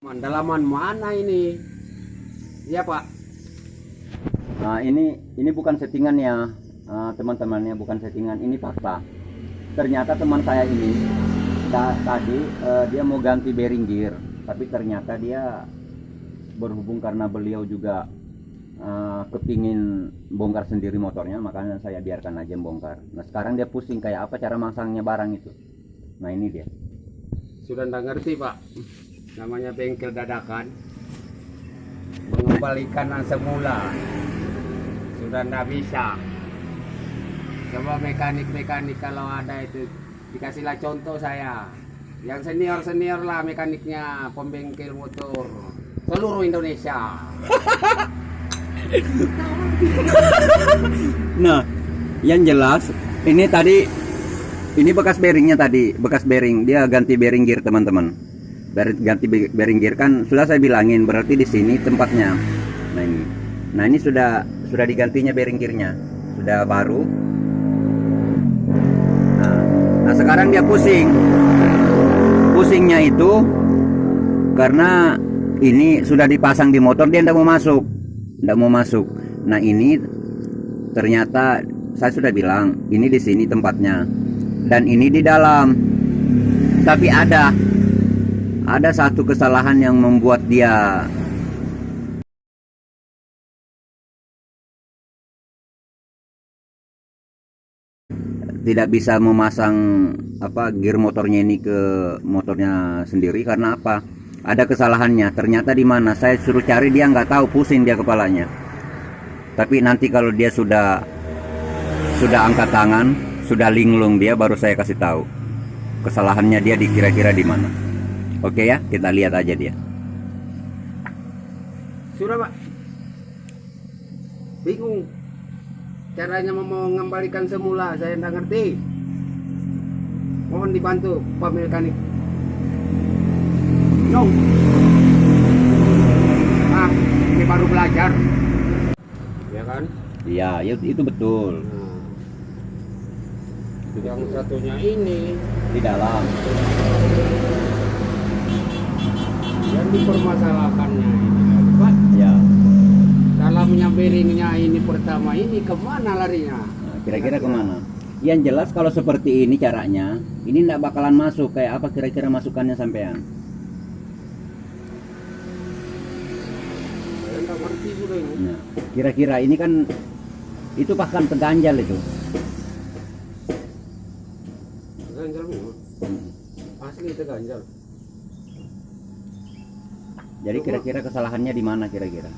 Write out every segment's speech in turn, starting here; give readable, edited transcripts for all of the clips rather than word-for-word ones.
Dalaman mana ini? Iya Pak. Nah, ini bukan settingan ya, teman-temannya, bukan settingan, ini fakta. Ternyata teman saya ini tadi dia mau ganti bearing gear, tapi ternyata dia berhubung karena beliau juga kepingin bongkar sendiri motornya, makanya saya biarkan aja bongkar. Nah sekarang dia pusing kayak apa cara masangnya barang itu. Nah ini dia. Sudah nggak ngerti Pak. Namanya bengkel dadakan. Mengembalikan yang semula. Sudah nggak bisa. Coba mekanik-mekanik kalau ada itu dikasihlah contoh saya. Yang senior lah mekaniknya pembengkel motor seluruh Indonesia. Nah, yang jelas ini tadi ini bekas bearingnya tadi, bekas bearing. Dia ganti bearing gear, teman-teman. Ganti bearing gear kan sudah saya bilangin, berarti di sini tempatnya. Nah ini. Nah, ini sudah digantinya bearing gearnya. Sudah baru. Nah, sekarang dia pusing. Pusingnya itu karena ini sudah dipasang di motor, dia tidak mau masuk. Nah ini ternyata saya sudah bilang ini di sini tempatnya dan ini di dalam, tapi ada satu kesalahan yang membuat dia tidak bisa memasang gear motornya ini ke motornya sendiri. Karena apa? Ada kesalahannya. Ternyata di mana? Saya suruh cari, dia nggak tahu, pusing dia kepalanya. Tapi nanti kalau dia sudah angkat tangan, sudah linglung dia, baru saya kasih tahu kesalahannya dia kira-kira di mana. Oke ya, kita lihat aja dia. Sudah Pak. Bingung. Caranya mau mengembalikan semula, saya nggak ngerti. Mohon dibantu Pak mekanik. No. Ini baru belajar. Ya kan? Iya, itu betul. Yang satunya ini Di dalam. yang dipermasalahkannya ini Pak. Ya. Dalamnya bearingnya ini pertama ini kemana larinya? Nah, kira-kira kemana? Yang jelas kalau seperti ini caranya, ini nggak bakalan masuk. Kayak apa kira-kira masukannya sampean? Saya nggak ngerti sudah ini. Nah, kira-kira ini kan itu bahkan terganjal itu. Ganjal memang. Asli itu ganjal. Jadi kira-kira kesalahannya di mana kira-kira?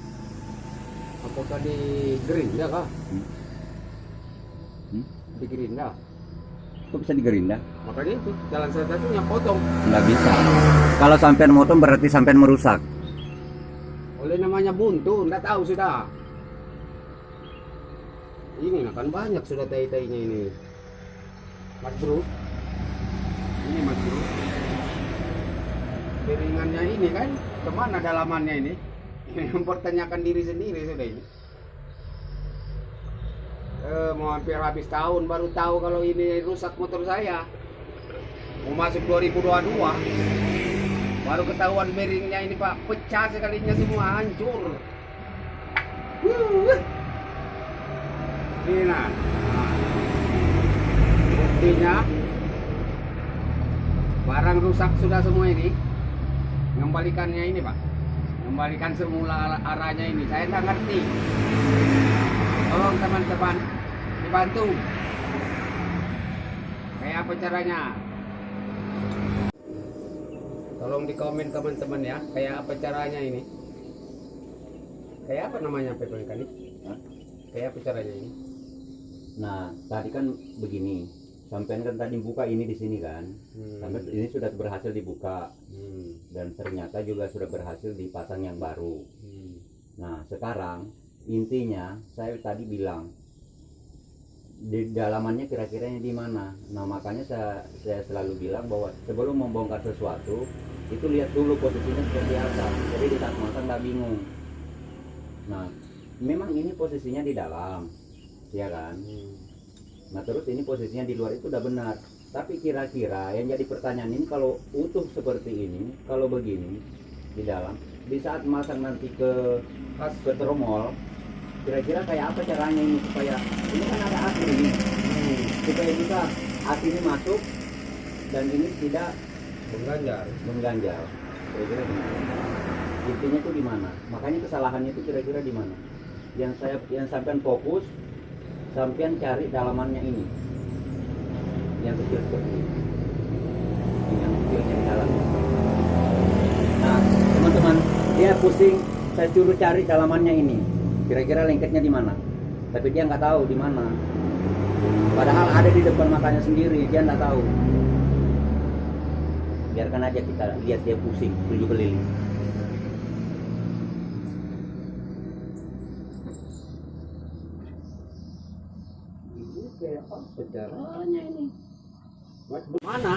Apakah di gerinda kah? Hmm? Di gerinda. Kok bisa digerinda? Makanya itu jalan satu-satunya potong. Nggak bisa. Kalau sampean motong berarti sampean merusak. Oleh namanya buntu, nggak tahu sudah. Ini kan banyak sudah tai-tainya ini. Mas Bro. Ini Mas Bro. Piringannya ini kan kemana dalamannya ini? Ini mempertanyakan diri sendiri sudah ini. Mau hampir habis tahun baru tahu kalau ini rusak motor saya. Mau masuk 2022 baru ketahuan bearingnya ini Pak, pecah sekalinya semua, hancur. Ini nah, buktinya barang rusak sudah semua ini. Mengembalikannya ini Pak, kembalikan semula arahnya ini, saya nggak ngerti. Tolong teman-teman dibantu. Kayak apa caranya? Tolong di komen teman-teman ya, kayak apa caranya ini? Kayak apa namanya Pak mekanik? Kayak apa caranya ini? Nah, tadi kan begini. Sampean kan tadi buka ini di sini kan. Sampai ini sudah berhasil dibuka. Dan ternyata juga sudah berhasil dipasang yang baru. Nah, sekarang intinya saya tadi bilang di dalamannya kira-kiranya di mana. Nah, makanya saya selalu bilang bahwa sebelum membongkar sesuatu itu lihat dulu posisinya seperti apa. Jadi di saat masang nggak bingung. Nah, memang ini posisinya di dalam, ya kan? Nah, terus ini posisinya di luar itu udah benar. Tapi kira-kira yang jadi pertanyaan ini, kalau utuh seperti ini, kalau begini, di dalam. Di saat masang nanti ke tromol, kira-kira kayak apa caranya ini supaya ini kan ada api ini, supaya bisa api ini masuk dan ini tidak mengganjal. Kira-kira gimana? Intinya itu di mana? Makanya kesalahannya itu kira-kira di mana? Yang sampean fokus, sampean cari dalamannya ini, yang kecil seperti ini, yang kecilnya di dalamnya. Nah, teman-teman, dia pusing, saya suruh cari dalamannya ini. Kira-kira lengketnya di mana? Tapi dia nggak tahu di mana. Padahal ada di depan matanya sendiri, dia nggak tahu. Biarkan aja kita lihat dia pusing, 7 keliling. Ini kayak apa caranya ini? Mana?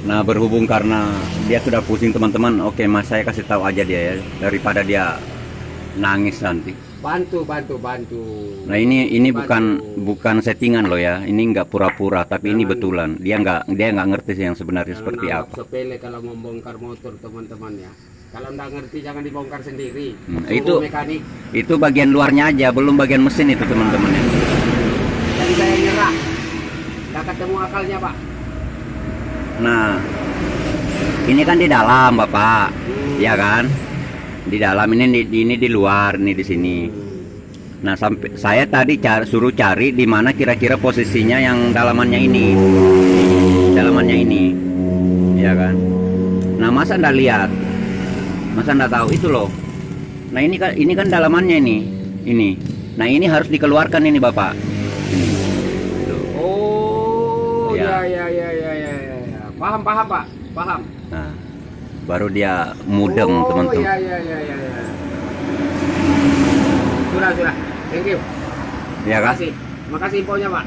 Nah, berhubung karena dia sudah pusing teman-teman, oke mas, saya kasih tahu aja dia ya, daripada dia nangis nanti. Bantu. Nah ini bukan settingan loh ya, ini nggak pura-pura, tapi ini betulan. Dia nggak ngerti sih yang sebenarnya seperti apa. Sepele kalau membongkar motor teman-teman ya. Kalau nggak ngerti jangan dibongkar sendiri. Itu mekanik. Itu bagian luarnya aja, belum bagian mesin itu teman-teman ya. Jadi saya nyerah. Nggak ketemu akalnya Pak. Nah, ini kan di dalam Bapak, ya kan? Di dalam ini di luar nih di sini. Nah, sampai saya tadi suruh cari di mana kira-kira posisinya yang dalamannya ini. Dalamannya ini. Ya kan? Nah, masa ndak lihat? Masa ndak tahu itu loh. Nah, ini kan dalamannya ini. Ini. Nah, ini harus dikeluarkan ini, Bapak. Oh, Ya. ya. Paham Pak. Paham. Nah, baru dia mudeng teman-teman. Ya. Sudah. Thank you. Ya kan? Makasih infonya Pak.